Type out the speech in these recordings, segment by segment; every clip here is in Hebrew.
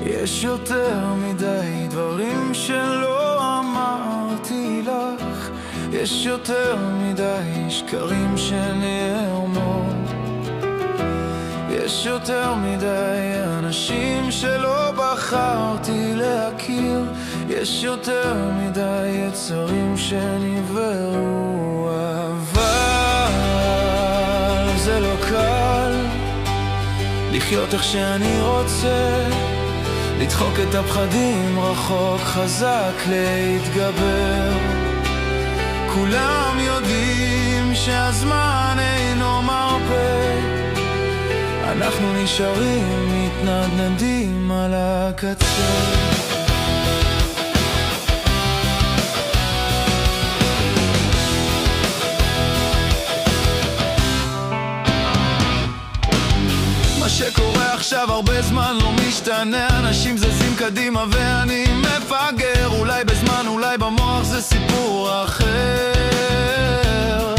יש יותר מדי דברים שלא אמרתי לך, יש יותר מדי שקרים שנאמרו, יש יותר מדי אנשים שלא בחרתי להכיר, יש יותר מדי יצרים שנבראו. אבל זה לא קל לחיות איך שאני רוצה, לדחוק את הפחדים רחוק, חזק להתגבר. כולם יודעים שהזמן אינו מרפא, אנחנו נשארים מתנדנדים על הקצה. מה שקורה עכשיו הרבה זמן לא משתנה, אנשים זזים קדימה ואני מפגר, אולי בזמן אולי במוח זה סיפור אחר.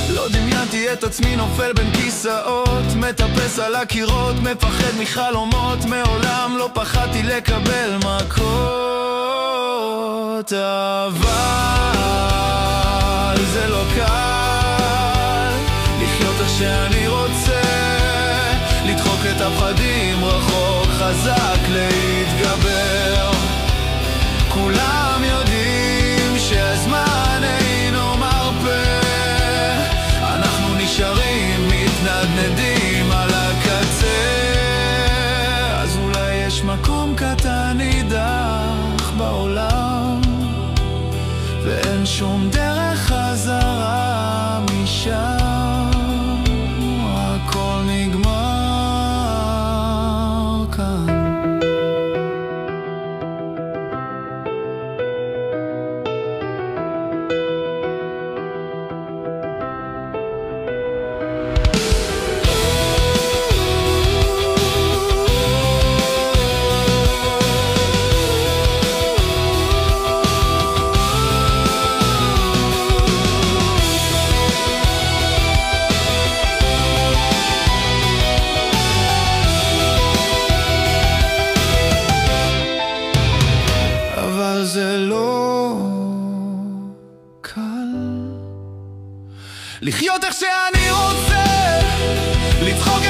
לא דמיינתי את עצמי נופל בין כיסאות, מטפס על הקירות, מפחד מחלומות, מעולם לא פחדתי לקבל מכות. אבל זה לא קל לחיות איך שאני רוצה, לדחוק את הפחדים רחוק, חזק להתגבר. כולם יודעים שהזמן אינו מרפא, אנחנו נשארים מתנדנדים על הקצה. אז אולי יש מקום קטן נידח בעולם, ואין שום דרך חזרה משם, הכל נגמר כאן. זה לא קל לחיות איך שאני רוצה, לדחוק